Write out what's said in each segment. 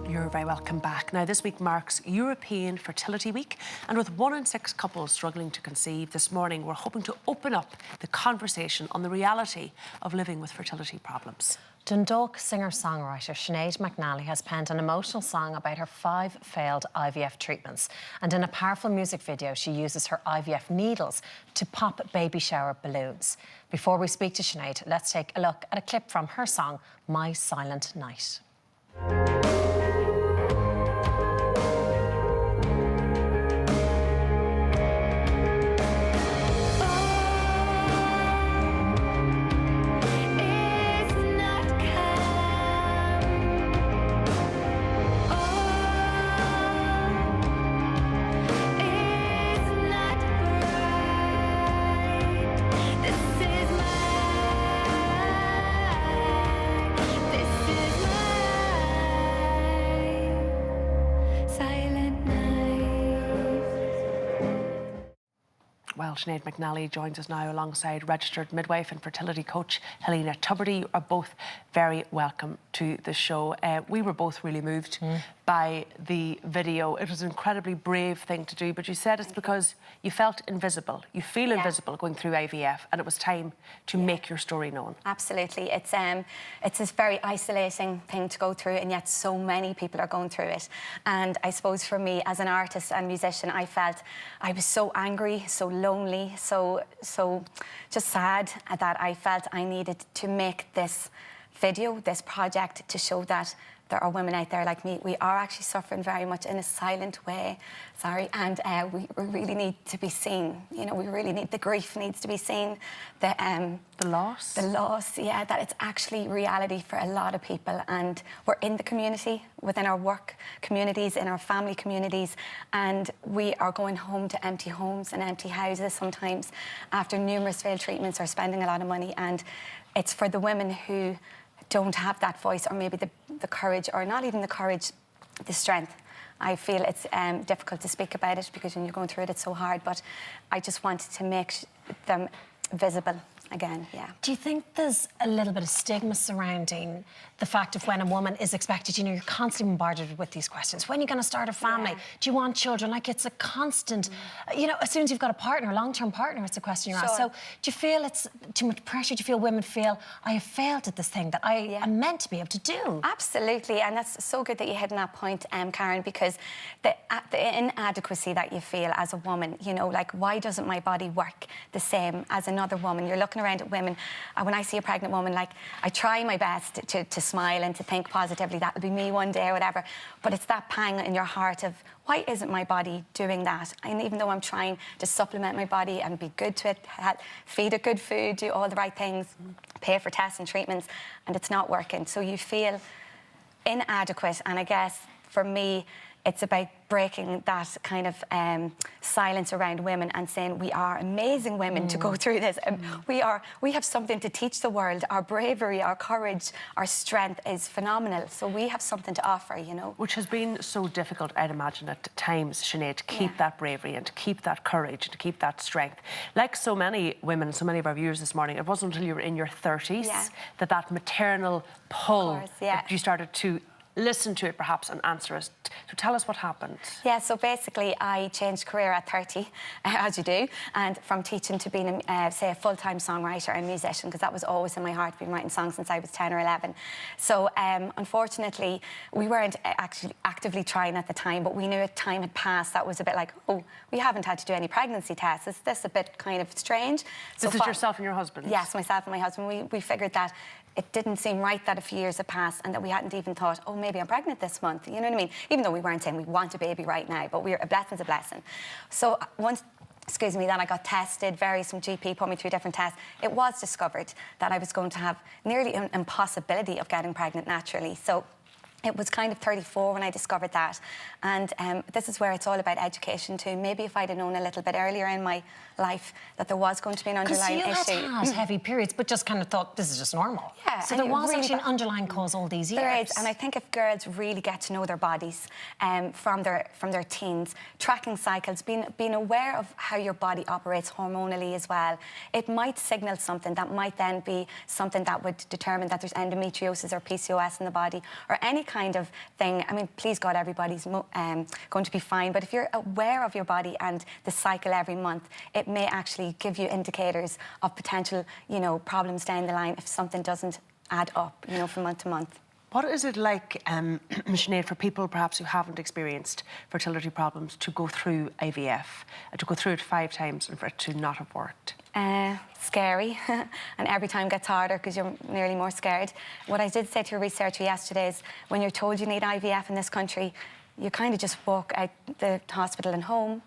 You're very welcome back. Now, this week marks European Fertility Week, and with 1 in 6 couples struggling to conceive, this morning we're hoping to open up the conversation on the reality of living with fertility problems. Dundalk singer-songwriter Sinead McNally has penned an emotional song about her 5 failed IVF treatments. And in a powerful music video, she uses her IVF needles to pop baby shower balloons. Before we speak to Sinead, let's take a look at a clip from her song, My Silent Night. Well, Sinead McNally joins us now alongside registered midwife and fertility coach Helena Tuberty. You are both very welcome to the show. We were both really moved by the video. It was an incredibly brave thing to do, but you said it's because you felt invisible. You feel invisible going through IVF, and it was time to make your story known. Absolutely. It's this very isolating thing to go through, and yet so many people are going through it. And I suppose for me, as an artist and musician, I felt I was so angry, so lonely, so just sad that I felt I needed to make this video, this project, to show that there are women out there like me. We are actually suffering very much in a silent way, and we really need to be seen. You know, we really need, the grief needs to be seen. The loss? The loss, yeah, that it's actually reality for a lot of people. And we're in the community, within our work communities, in our family communities, and we are going home to empty homes and empty houses sometimes after numerous failed treatments or spending a lot of money. And it's for the women who don't have that voice, or maybe the courage, or not even the courage, the strength. I feel it's difficult to speak about it because when you're going through it, it's so hard, but I just wanted to make them visible again, yeah. Do you think there's a little bit of stigma surrounding the fact of when a woman is expected, you know, you're constantly bombarded with these questions. When are you going to start a family? Yeah. Do you want children? Like, it's a constant, you know, as soon as you've got a partner, a long-term partner, it's a question you're asked. So do you feel it's too much pressure? Do you feel women feel, I have failed at this thing that I am meant to be able to do? Absolutely, and that's so good that you hit on that point, Karen, because the inadequacy that you feel as a woman, you know, like, why doesn't my body work the same as another woman? You're looking around at women, when I see a pregnant woman, like, I try my best to smile and to think positively, that'll be me one day or whatever, but it's that pang in your heart of, why isn't my body doing that? And even though I'm trying to supplement my body and be good to it, feed it good food, do all the right things, pay for tests and treatments, and it's not working. So you feel inadequate, and I guess for me, it's about breaking that kind of silence around women and saying we are amazing women to go through this. We have something to teach the world. Our bravery, our courage, our strength is phenomenal. So we have something to offer, you know. Which has been so difficult, I'd imagine, at times, Sinead, to keep that bravery and to keep that courage and to keep that strength. Like so many women, so many of our viewers this morning, it wasn't until you were in your 30s that maternal pull, that you started to listen to it perhaps and answer it. So tell us what happened. Yeah, so basically I changed career at 30, as you do, and from teaching to being, say, a full-time songwriter and musician, because that was always in my heart, been writing songs since I was 10 or 11. So unfortunately, we weren't actually actively trying at the time, but we knew time had passed. That was a bit like, oh, we haven't had to do any pregnancy tests. Is this a bit kind of strange? So this is yourself and your husband? Yes, myself and my husband. We figured that it didn't seem right that a few years had passed and that we hadn't even thought, oh, maybe I'm pregnant this month, you know what I mean? Even though we weren't saying we want a baby right now, but a blessing's a blessing. So once, then I got tested, some GP put me through different tests. It was discovered that I was going to have nearly an impossibility of getting pregnant naturally. So it was kind of 34 when I discovered that. And this is where it's all about education too. Maybe if I'd have known a little bit earlier in my life that there was going to be an underlying issue. Because you had heavy periods, but just kind of thought, this is just normal. Yeah. So there was actually an underlying cause all these years. There is, and I think if girls really get to know their bodies from their teens, tracking cycles, being aware of how your body operates hormonally as well, it might signal something that might then be something that would determine that there's endometriosis or PCOS in the body, or any kind kind of thing, I mean, please God, everybody's going to be fine. But if you're aware of your body and the cycle every month, it may actually give you indicators of potential, you know, problems down the line if something doesn't add up, you know, from month to month. What is it like, Sinead, for people perhaps who haven't experienced fertility problems to go through IVF, to go through it 5 times and for it to not have worked? Scary, and every time gets harder because you're nearly more scared. What I did say to a researcher yesterday is when you're told you need IVF in this country, you kind of just walk out the hospital and home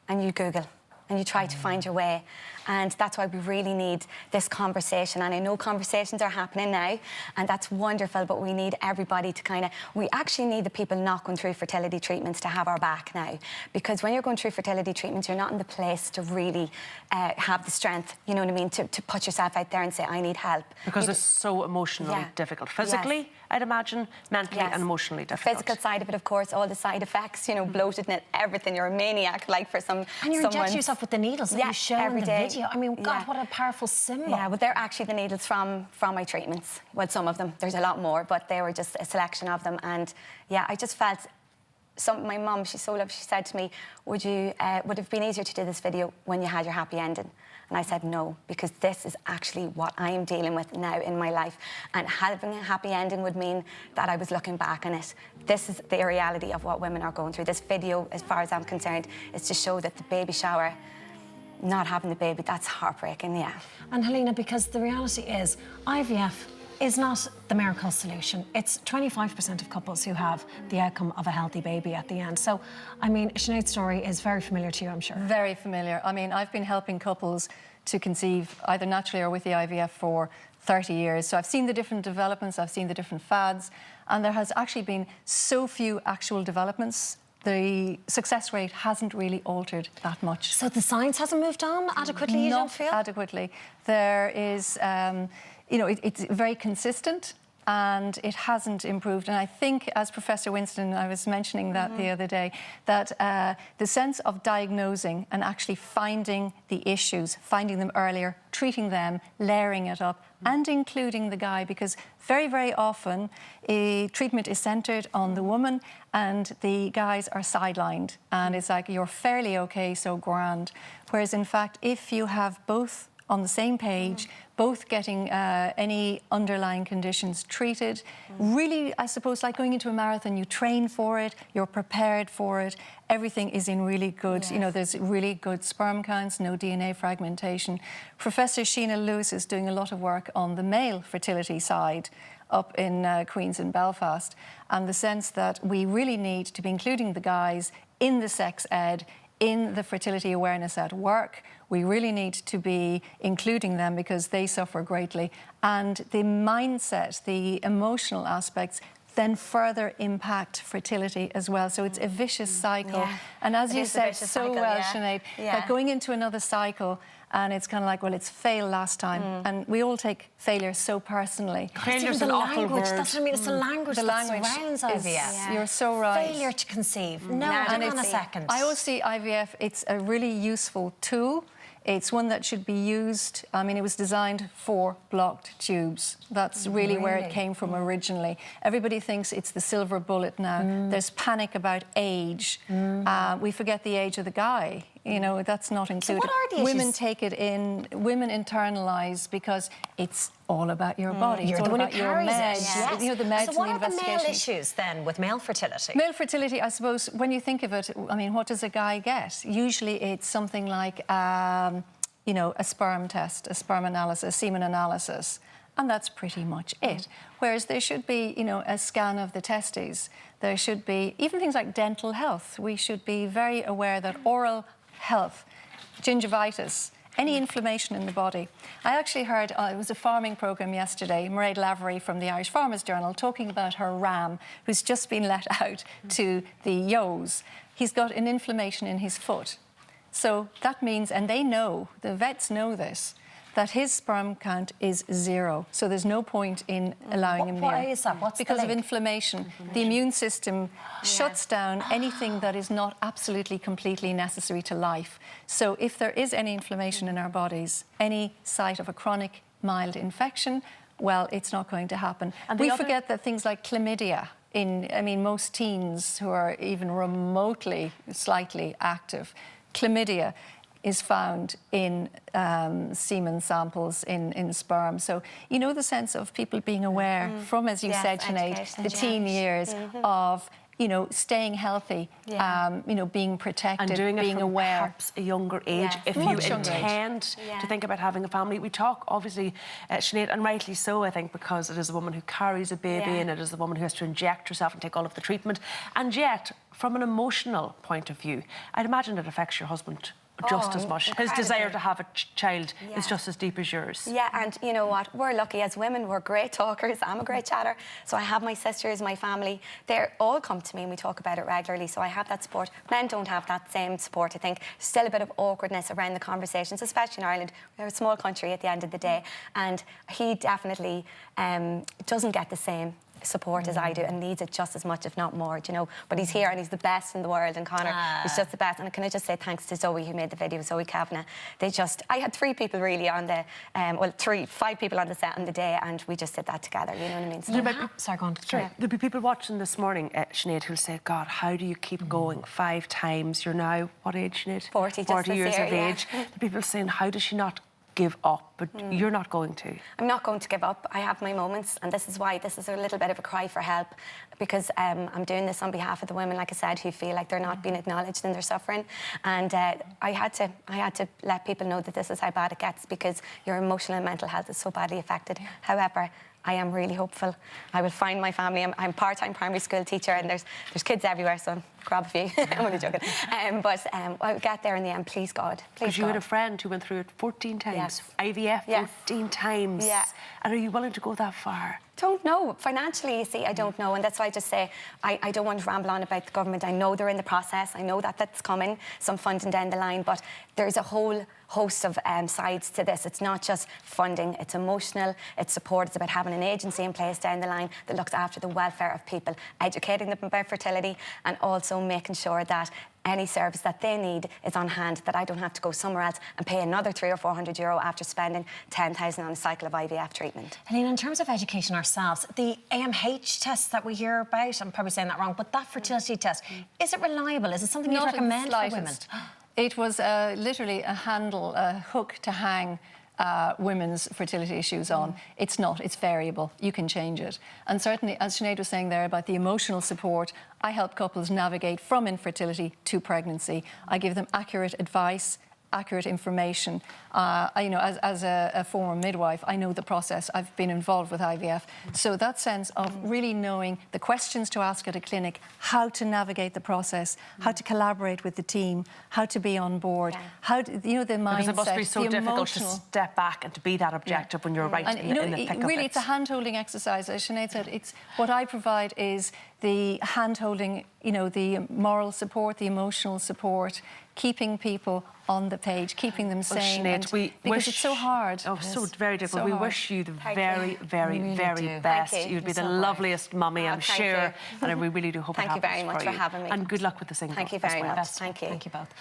and you Google and you try to find your way. And that's why we really need this conversation. And I know conversations are happening now, and that's wonderful, but we need everybody to kind of... We actually need the people not going through fertility treatments to have our back now. Because when you're going through fertility treatments, you're not in the place to really have the strength, you know what I mean, to put yourself out there and say, I need help. Because it's so emotionally difficult. Physically, I'd imagine, mentally and emotionally difficult. Physical side of it, of course, all the side effects, you know, bloatedness, everything. You're a maniac, like for some... And you're injecting yourself with the needles that you show in the video. I mean, God, what a powerful symbol. Yeah, well, they're actually the needles from my treatments. Well, some of them. There's a lot more, but they were just a selection of them. And, yeah, I just felt... My mum, she's so lovely, she said to me, would it have been easier to do this video when you had your happy ending? And I said no, because this is actually what I am dealing with now in my life. And having a happy ending would mean that I was looking back on it. This is the reality of what women are going through. This video, as far as I'm concerned, is to show that the baby shower, not having the baby, that's heartbreaking, yeah. And Helena, because the reality is, IVF is not the miracle solution. It's 25% of couples who have the outcome of a healthy baby at the end. So, I mean, Sinead's story is very familiar to you, I'm sure. Very familiar. I mean, I've been helping couples to conceive either naturally or with the IVF for 30 years. So I've seen the different developments, I've seen the different fads, and there has actually been so few actual developments. The success rate hasn't really altered that much. So the science hasn't moved on adequately, you don't feel? Not adequately. There is, you know, it's very consistent and it hasn't improved. And I think, as Professor Winston, I was mentioning that the other day, that the sense of diagnosing and actually finding the issues, finding them earlier, treating them, layering it up, and including the guy, because very, very often treatment is centred on the woman and the guys are sidelined. And it's like, you're fairly okay, so grand. Whereas, in fact, if you have both on the same page, both getting any underlying conditions treated. Really, I suppose, like going into a marathon, you train for it, you're prepared for it, everything is in really good, you know, there's really good sperm counts, no DNA fragmentation. Professor Sheena Lewis is doing a lot of work on the male fertility side up in Queen's in Belfast, and the sense that we really need to be including the guys in the sex ed, in the fertility awareness at work. We really need to be including them because they suffer greatly. And the mindset, the emotional aspects, then further impact fertility as well. So it's a vicious cycle. Yeah. And as you said so well, Sinead, that going into another cycle, and it's kind of like, well, it's failed last time. And we all take failure so personally. Failure's an awful word. That's what I mean, it's the language that surrounds IVF. You're so right. Failure to conceive. No, hang on a second. I always see IVF, it's a really useful tool. It's one that should be used. I mean, it was designed for blocked tubes. That's really where it came from originally. Everybody thinks it's the silver bullet now. There's panic about age. We forget the age of the guy. You know, that's not included. So what are the issues? Women take it in, women internalise because it's all about your body. You're it's the all one about who your carries meds. it. Yes. You know, the meds So what and the are the male investigation. issues then with male fertility? Male fertility, I suppose, when you think of it, I mean, what does a guy get? Usually it's something like, you know, a sperm test, a sperm analysis, semen analysis, and that's pretty much it. Whereas there should be, you know, a scan of the testes. There should be even things like dental health. We should be very aware that oral health, gingivitis, any inflammation in the body. I actually heard, it was a farming programme yesterday, Mairead Lavery from the Irish Farmers Journal talking about her ram who's just been let out to the yos. He's got an inflammation in his foot. So that means, and they know, the vets know this, that his sperm count is 0. So there's no point in allowing him near. Why is that? What's because of inflammation. The immune system shuts down anything that is not absolutely completely necessary to life. So if there is any inflammation in our bodies, any site of a chronic mild infection, well, it's not going to happen. And we forget that things like chlamydia I mean, most teens who are even remotely slightly active, chlamydia is found in semen samples, in sperm. So you know the sense of people being aware from, as you said, Sinead, the teen years of, you know, staying healthy, you know, being protected, and doing being it from aware. Perhaps a younger age, if you intend to think about having a family. We talk, obviously, Sinead, and rightly so, I think, because it is a woman who carries a baby and it is a woman who has to inject herself and take all of the treatment. And yet, from an emotional point of view, I'd imagine it affects your husband just as much. His desire to have a child is just as deep as yours. Yeah, and you know what? We're lucky as women. We're great talkers. I'm a great chatter. So I have my sisters, my family. They all come to me and we talk about it regularly. So I have that support. Men don't have that same support, I think. Still a bit of awkwardness around the conversations, especially in Ireland. We're a small country at the end of the day. And he definitely doesn't get the same support as I do, and needs it just as much, if not more, do you know. But he's here and he's the best in the world, and Conor is just the best. And can I just say thanks to Zoe, who made the video, Zoe Kavanagh. I had 3 people really on the, 5 people on the set on the day, and we just did that together, you know what I mean? So Sorry, go on. There'll be people watching this morning, Sinead, who'll say, God, how do you keep going 5 times? You're now, what age, Sinead? 40, 40 years of age. The people saying, how does she not give up? But you're not going to. I'm not going to give up. I have my moments, and this is why this is a little bit of a cry for help, because I'm doing this on behalf of the women, like I said, who feel like they're not being acknowledged in their suffering. And I had to let people know that this is how bad it gets, because your emotional and mental health is so badly affected. However, I am really hopeful. I will find my family. I'm a part-time primary school teacher, and there's kids everywhere, so grab a few. I'm only joking. But I'll get there in the end, please God. Because you had a friend who went through it 14 times. Yes. IVF 14 times. Yeah. And are you willing to go that far? Don't know. Financially, you see, I don't know. And that's why I just say I don't want to ramble on about the government. I know they're in the process. I know that that's coming, some funding down the line. But there's a whole host of sides to this. It's not just funding. It's emotional. It's support. It's about having an agency in place down the line that looks after the welfare of people, educating them about fertility, and also making sure that any service that they need is on hand, that I don't have to go somewhere else and pay another €300 or €400 after spending 10,000 on a cycle of IVF treatment. Helene, in terms of education ourselves, the AMH tests that we hear about, I'm probably saying that wrong, but that fertility test, is it reliable? Is it something you'd recommend for women? It was literally a handle, a hook to hang women's fertility issues on. It's not, it's variable. You can change it. And certainly, as Sinead was saying there about the emotional support, I help couples navigate from infertility to pregnancy. I give them accurate advice, accurate information. You know, as a former midwife, I know the process. I've been involved with IVF. So that sense of really knowing the questions to ask at a clinic, how to navigate the process, how to collaborate with the team, how to be on board, how to, you know, the mindset, because it must be so difficult to step back and to be that objective when you're right in the thick of it. Really, it's a hand-holding exercise. As Sinead said, it's what I provide is the hand-holding, you know, the moral support, the emotional support, keeping people on the page, keeping them sane. Sinead, because it's so hard. Oh, so very difficult. We wish you the very, very, very best. You'd be the so loveliest mummy, I'm sure. And we really do hope it happens for you. Thank you very much for having me. And good luck with the single. Thank you very much. Thank you. Thank you both.